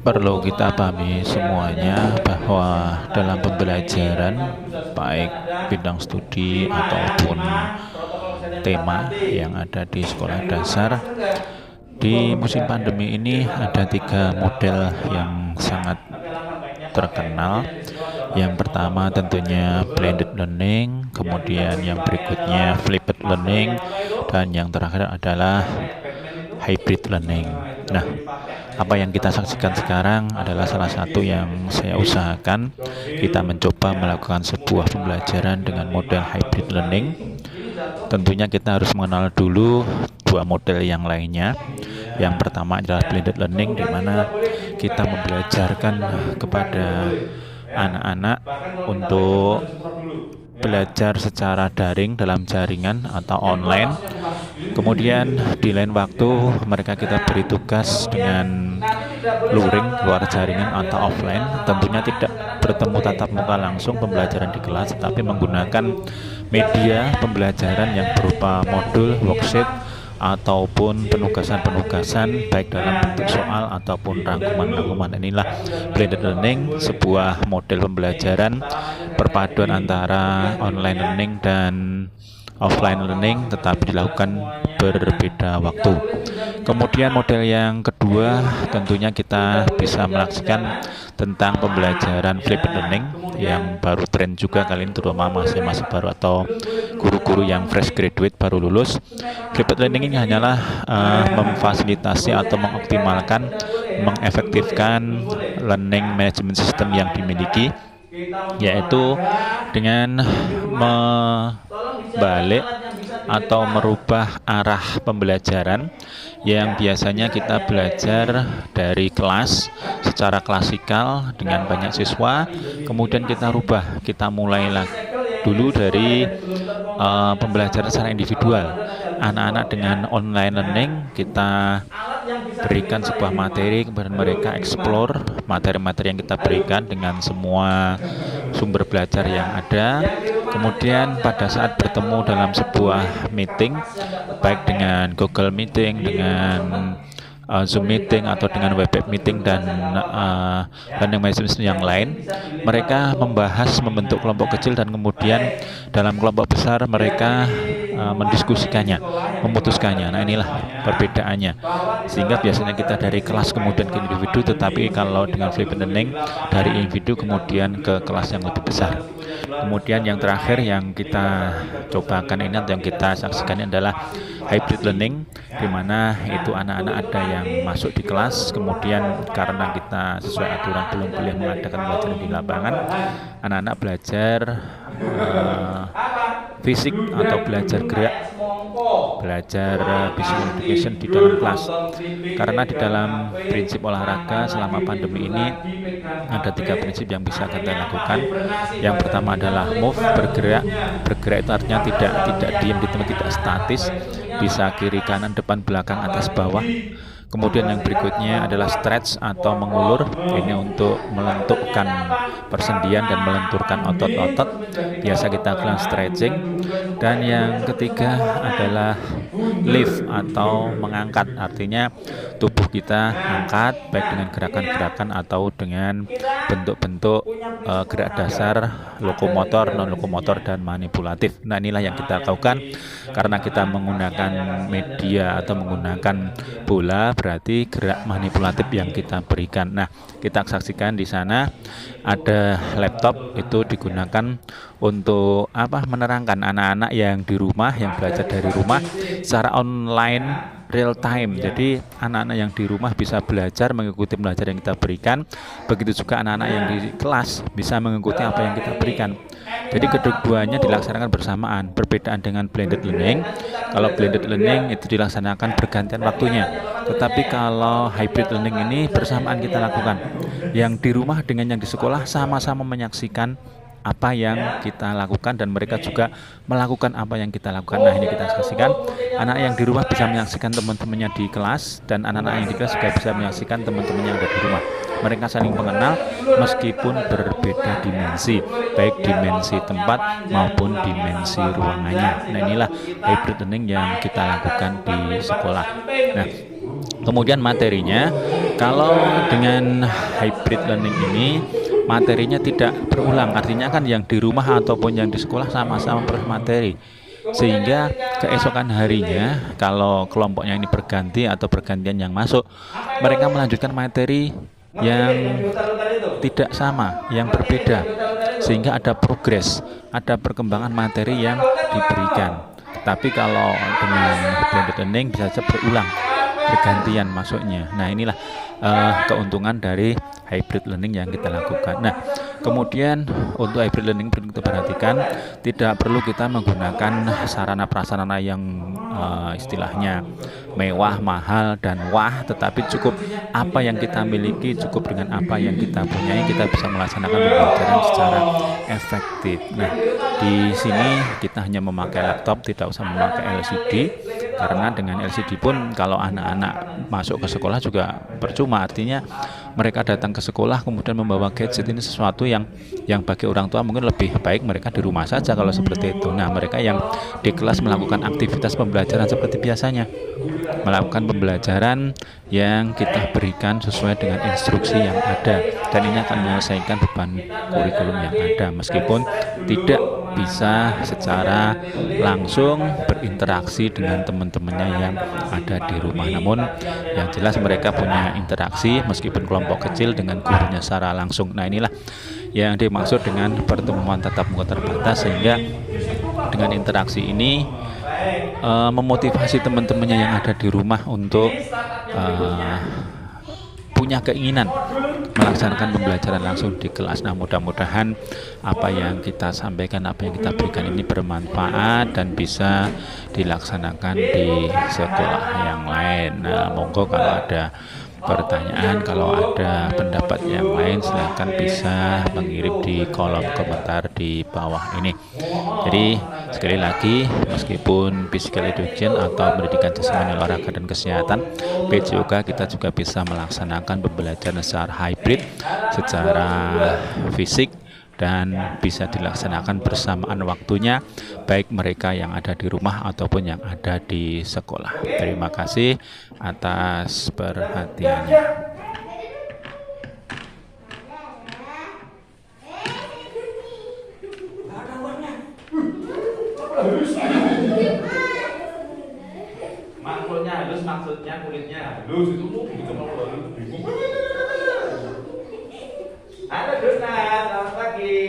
Perlu kita pahami semuanya bahwa dalam pembelajaran baik bidang studi ataupun tema yang ada di sekolah dasar di musim pandemi ini ada 3 model yang sangat terkenal. Yang pertama tentunya blended learning, kemudian yang berikutnya flipped learning, dan yang terakhir adalah hybrid learning. Nah, apa yang kita saksikan sekarang adalah salah satu yang saya usahakan. Kita mencoba melakukan sebuah pembelajaran dengan model hybrid learning. Tentunya kita harus mengenal dulu 2 model yang lainnya. Yang pertama adalah blended learning, di mana kita membelajarkan kepada anak-anak untuk belajar secara daring dalam jaringan atau online. Kemudian di lain waktu mereka kita beri tugas dengan luring luar jaringan atau offline. Tentunya tidak bertemu tatap muka langsung pembelajaran di kelas, tetapi menggunakan media pembelajaran yang berupa modul, worksheet, ataupun penugasan-penugasan baik dalam bentuk soal ataupun rangkuman-rangkuman. Inilah blended learning, sebuah model pembelajaran perpaduan antara online learning dan offline learning, tetapi dilakukan berbeda waktu. Kemudian model yang kedua tentunya kita bisa menyaksikan tentang pembelajaran flipped learning yang baru tren juga kali ini, terutama masih baru atau guru-guru yang fresh graduate baru lulus. Flipped learning ini hanyalah memfasilitasi atau mengoptimalkan, mengefektifkan learning management system yang dimiliki, yaitu dengan membalik atau merubah arah pembelajaran yang biasanya kita belajar dari kelas secara klasikal dengan banyak siswa, kemudian kita rubah, kita mulai dulu dari pembelajaran secara individual. Anak-anak dengan online learning kita berikan sebuah materi, kemudian mereka explore materi-materi yang kita berikan dengan semua sumber belajar yang ada. Kemudian pada saat bertemu dalam sebuah meeting, baik dengan Google Meeting, dengan Zoom Meeting, atau dengan Webex Meeting dan learning management system yang lain, mereka membahas, membentuk kelompok kecil, dan kemudian dalam kelompok besar mereka mendiskusikannya, memutuskannya. Nah, inilah perbedaannya. Sehingga biasanya kita dari kelas kemudian ke individu, tetapi kalau dengan flipped learning dari individu kemudian ke kelas yang lebih besar. Kemudian yang terakhir yang kita cobakan ini atau yang kita saksikan ini adalah hybrid learning, di mana itu anak-anak ada yang masuk di kelas, kemudian karena kita sesuai aturan belum boleh mengadakan pelajaran di lapangan, anak-anak belajar fisik atau belajar gerak, belajar physical education di dalam kelas. Karena di dalam prinsip olahraga selama pandemi ini ada 3 prinsip yang bisa kita lakukan. Yang pertama adalah move, bergerak. Bergerak itu artinya tidak diam di tempat, tidak statis, bisa kiri kanan, depan belakang, atas bawah. Kemudian yang berikutnya adalah stretch atau mengulur. Ini untuk melenturkan persendian dan melenturkan otot-otot. Biasa kita bilang stretching. Dan yang ketiga adalah lift atau mengangkat. Artinya tubuh kita angkat baik dengan gerakan-gerakan atau dengan bentuk-bentuk gerak dasar lokomotor, non-lokomotor, dan manipulatif. Nah, inilah yang kita lakukan. Karena kita menggunakan media atau menggunakan bola, berarti gerak manipulatif yang kita berikan. Nah, kita saksikan di sana ada laptop, itu digunakan untuk menerangkan anak-anak yang di rumah, yang belajar dari rumah secara online real time. Jadi anak-anak yang di rumah bisa belajar, mengikuti pelajaran yang kita berikan. Begitu juga anak-anak yang di kelas bisa mengikuti apa yang kita berikan. Jadi keduanya dilaksanakan bersamaan. Perbedaan dengan blended learning, kalau blended learning itu dilaksanakan bergantian waktunya. Tetapi kalau hybrid learning ini bersamaan kita lakukan. Yang di rumah dengan yang di sekolah sama-sama menyaksikan apa yang kita lakukan, dan mereka juga melakukan apa yang kita lakukan. Nah, ini kita saksikan anak yang di rumah bisa menyaksikan teman-temannya di kelas, dan anak-anak yang di kelas juga bisa menyaksikan teman-temannya yang ada di rumah. Mereka saling mengenal meskipun berbeda dimensi, baik dimensi tempat maupun dimensi ruangannya. Nah, inilah hybrid learning yang kita lakukan di sekolah. Nah, kemudian materinya, Kalau dengan hybrid learning ini materinya tidak berulang, artinya kan yang di rumah ataupun yang di sekolah sama-sama materi, sehingga keesokan harinya kalau kelompoknya ini berganti atau bergantian yang masuk, mereka melanjutkan materi yang tidak sama, yang berbeda, sehingga ada progres, ada perkembangan materi yang diberikan. Tapi kalau dengan blended learning bisa saja berulang, bergantian masuknya. Nah, inilah keuntungan dari hybrid learning yang kita lakukan. Nah, kemudian untuk hybrid learning perlu kita perhatikan, tidak perlu kita menggunakan sarana prasarana yang istilahnya mewah, mahal, dan wah, tetapi cukup apa yang kita miliki, cukup dengan apa yang kita punyai, kita bisa melaksanakan pembelajaran secara efektif. Nah, di sini kita hanya memakai laptop, tidak usah memakai LCD, karena dengan LCD pun kalau anak-anak masuk ke sekolah juga percuma. Artinya mereka datang ke sekolah kemudian membawa gadget, ini sesuatu yang bagi orang tua mungkin lebih baik mereka di rumah saja kalau seperti itu. Nah, mereka yang di kelas melakukan aktivitas pembelajaran seperti biasanya, melakukan pembelajaran yang kita berikan sesuai dengan instruksi yang ada, dan ini akan menyelesaikan beban kurikulum yang ada, meskipun tidak bisa secara langsung berinteraksi dengan teman-temannya yang ada di rumah. Namun yang jelas mereka punya interaksi meskipun kelompok kecil dengan gurunya secara langsung. Nah, inilah yang dimaksud dengan pertemuan tatap muka terbatas, sehingga dengan interaksi ini memotivasi teman-temannya yang ada di rumah untuk punya keinginan melaksanakan pembelajaran langsung di kelas. Nah, mudah-mudahan apa yang kita sampaikan, apa yang kita berikan ini bermanfaat dan bisa dilaksanakan di sekolah yang lain. Nah, monggo kalau ada pertanyaan, kalau ada pendapat yang lain, silahkan bisa mengirim di kolom komentar di bawah ini. Jadi sekali lagi, meskipun physical education atau pendidikan jasmani, olahraga dan kesehatan, PJOK kita juga bisa melaksanakan pembelajaran secara hybrid, secara fisik, dan bisa dilaksanakan bersamaan waktunya, baik mereka yang ada di rumah ataupun yang ada di sekolah. Terima kasih atas perhatiannya. Makulnya halus, maksudnya kulitnya halus, itu gitu mau bingung. Halo Dona, selamat pagi.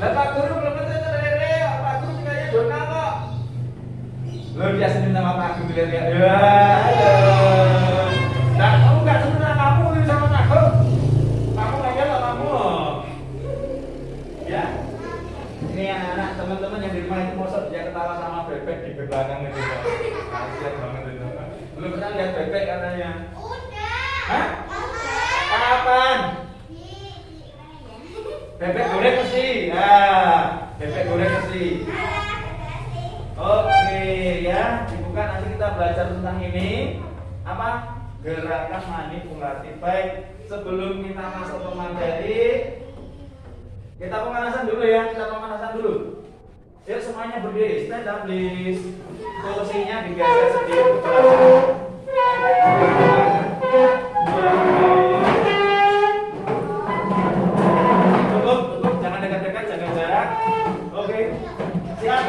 Lah Pak Guru belum tentu Rere, Pak Guru sukanya Dona kok. Lo biasa nama Pak Guru ya. Ya, halo. Nah, kamu enggak sebut namamu sama aku. Kamu aja lah kamu. Ya. Ini anak-anak teman-teman yang di rumah itu mosok dia ketawa sama bebek di belakang itu. Kasihan banget itu. Belum pernah lihat bebek katanya. Hah? Kapan? Bebek goreng mesti. Nah, bebek goreng mesti. Oke ya, dibuka nanti kita belajar tentang ini. Apa? Gerakan manipulatif. Baik, sebelum kita masuk ke materi, kita pemanasan dulu ya. Yuk semuanya berdiri, stand up please. Kursinya digeser sedikit ke belakang. Cukup, jangan dekat-dekat, jaga jarak. Oke, siap.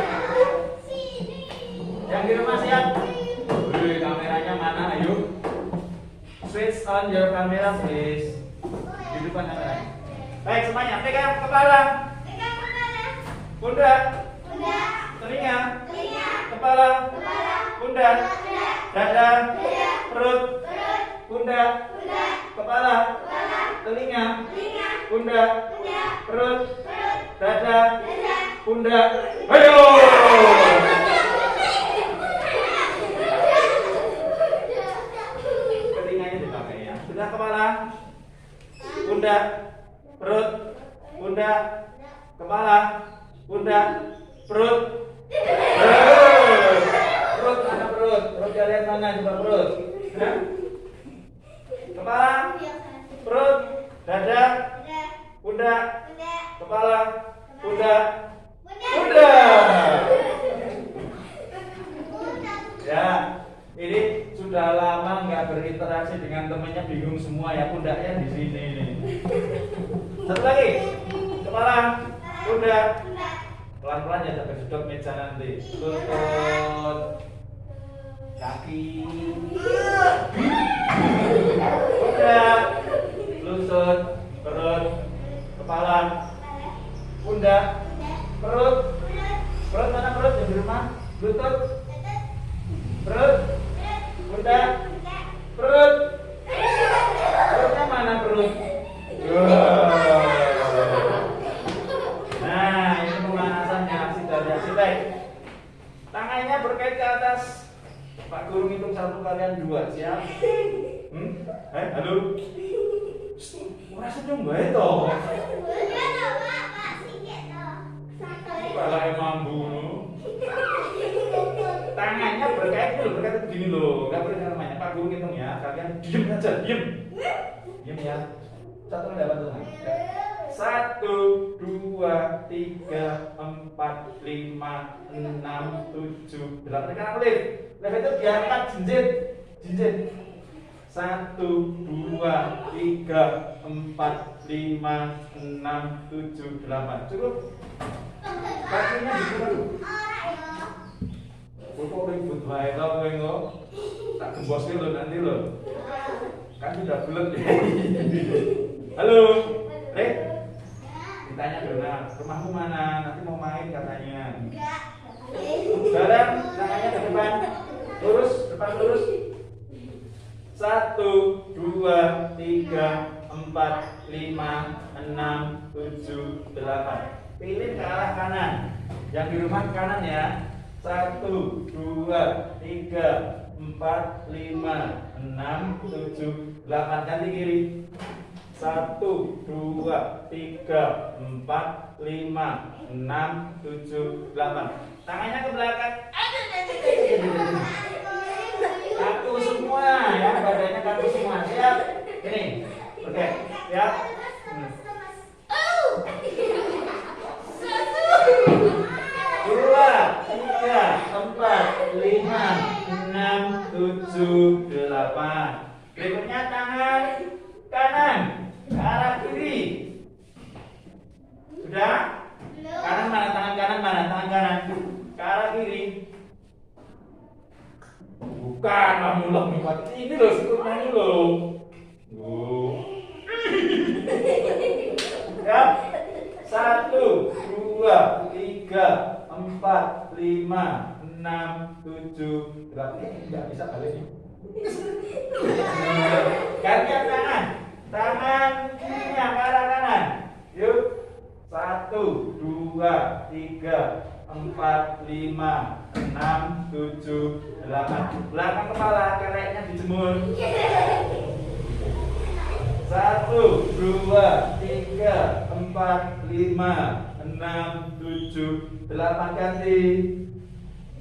Yang di rumah siap. Wih, kameranya mana? Ayo. Switch on your camera please. Di depan kamera. Baik semuanya, pegang kepala. Pundak. Telinga. Kepala. Pundak. Dada. Perut. Pundak. Kepala. Telinga. Pundak. Perut. Dada. Pundak. Ayo. Telinganya dipakai ya. Sudah kepala. Pundak. Perut. Pundak. Kepala. Pundak. Perut. Perut, mana perut? Perut kalian mana? Coba perut. Nah. Kepala, perut, dada, pundak, kepala, pundak, pundak. Ya, Satu lagi. Kepala, pundak. Pelan-pelan ya, sampai duduk meja nanti. Lutut, kaki, pundak, lutut, perut, kepala, pundak, perut. Perut mana perut yang di rumah? Lutut, perut, pundak, perut. Perutnya mana perut? Nah, ini pemanasannya aksi dari aksi baik. Tangannya berkait ke atas. Pak Guru hitung 1 kalian 2, siap? Halo? Ora senyum bae to. Kepala mambu. Tangannya berkait begini loh. Enggak boleh namanya. Pak Guru hitung ya. Kalian diam aja, diam. Diam ya. Satu dapat tuh. 1, 2, 3, 4, 5, 6, 7, 8. Sekarang lift. Lift itu diangkat jinjit. Jinjit. 1, 2, 3, 4, 5, 6, 7, 8. Cukup. Kakinya dibuka dulu. Kok ribut bae to kowe kok. Tak gemboske lho nanti lho. Kan sudah bulet ya. Halo. Ditanya Dona, rumahmu mana? Nanti mau main katanya. Sekarang tangannya ke depan. Lurus, depan lurus. 1, 2, 3, 4, 5, 6, 7, 8. Pilih ke arah kanan. Yang di rumah ke kanan ya. 1, 2, 3, 4, 5, 6, 7, 8. Ganti kiri. 1, 2, 3, 4, 5, 6, 7, 8. Tangannya ke belakang. Kaku semua ya, badannya kaku semua. Siap? Ini. Oke, siap? 2, 3, 4, 5, 6, 7, 8. Berikutnya tangan kanan ke arah kiri. Sudah? Kanan mana? Tangan kanan mana? Tangan kanan ke arah kiri. Bukan, mamulak mimat. Ini loh, sekurang ini loh. Ya. 1, 2, 3, 4, 5, 6, 7, 8. Ini nggak bisa balik nih. Gantian tangan. Tangan kirinya ke arah kanan. Yuk. 1, 2, 3, 4, 5, 6, 7, 8. Belakang kepala, keleknya dijemur. 1, 2, 3, 4, 5, 6, 7, 8. Ganti.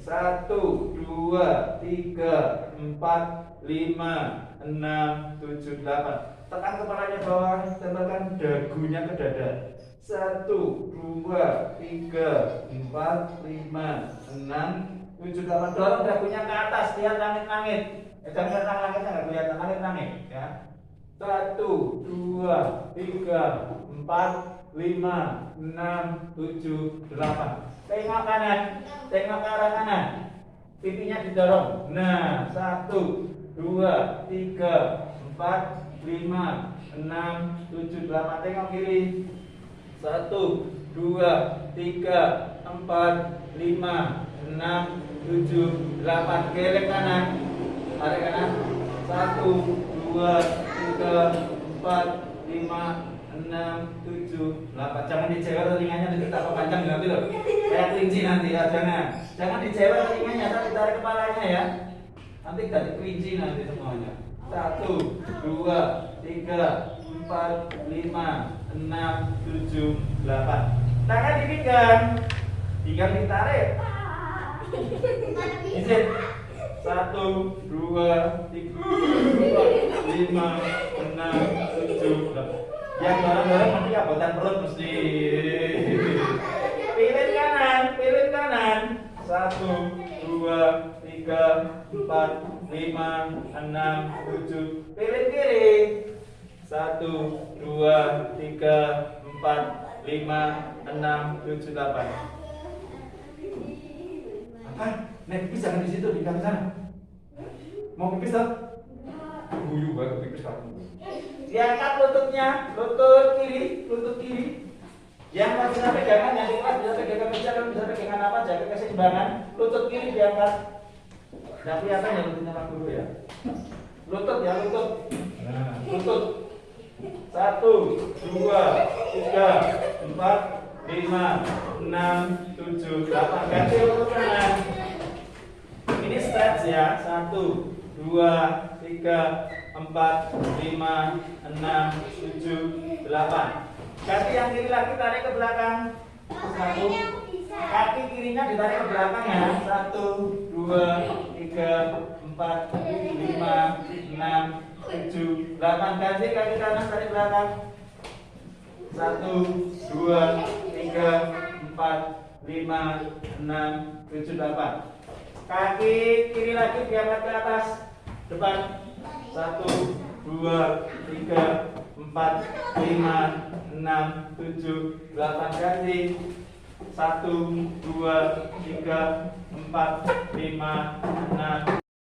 1, 2, 3, 4, 5, 6, 7, 8. Tekan kepalanya bawah, tempelkan dagunya ke dada. 1, 2, 3, 4, 5, 6, 7, 8. Dorong dagunya ke atas, lihat langit-langit. Jangan langitnya nggak kelihatan, langit-langit ya. 1, 2, 3, 4, 5, 6, 7, 8. Tengok kanan, tengok ke arah kanan. Pipinya didorong. Nah, 1, 2, 3, 4, 5, 6, 7, 8. Tengok kiri. 1, 2, 3, 4, 5, 6, 7, 8. Geleng kanan. Tarik kanan. 1, 2, 3, 4, 5, 6, 7, 8. Jangan dijewer telinganya, nanti tak panjang nanti loh. Kayak kelinci nanti ya, jangan dijewer telinganya, tapi tarik kepalanya ya. Nanti jadi kelinci nanti semuanya. 1, 2, 3, 4, 5, 6, 7, 8. Tangan dipinggang, pinggang ditarik. Izin. 1, 2, 3, 4, 5, 6, 7, 8. Yang bareng-bareng nanti abotan perut mesti. Pilih kanan, pilih kanan. 1, 2, 3, 4, 5, 6, 7. Pilih kiri. 1, 2, 3, 4, 5, 6, 7, 8. Apa? Naik pipis jangan di situ, di belakang sana. Mau pipis toh? Guyu banget pipis kamu. Diangkat lututnya, lutut kiri. Yang masih bisa pegangan, yang di kelas bisa pegangan meja, kan bisa pegangan apa, jaga keseimbangan. Lutut kiri diangkat. Nggak kelihatan ya lututnya Pak Guru ya. Lutut ya, lutut. Nah, lutut. 1, 2, 3, 4, 5, 6, 7, 8. Ganti lutut kanan. Ini stretch ya. 1, 2, 3, 4, 5, 6, 7, 8. Ganti yang kiri lagi, tarik ke belakang. 1. Kaki kirinya ditarik ke belakang ya. 1, 2, 3, 4, 5, 6, 7, 8. Ganti kaki kanan tarik belakang. 1, 2, 3, 4, 5, 6, 7, 8. Kaki kiri lagi diangkat ke atas. Depan. 1, 2, 3, 4, 5, 6, 7, 8. Ganti. 1, 2, 3, 4, 5, 6,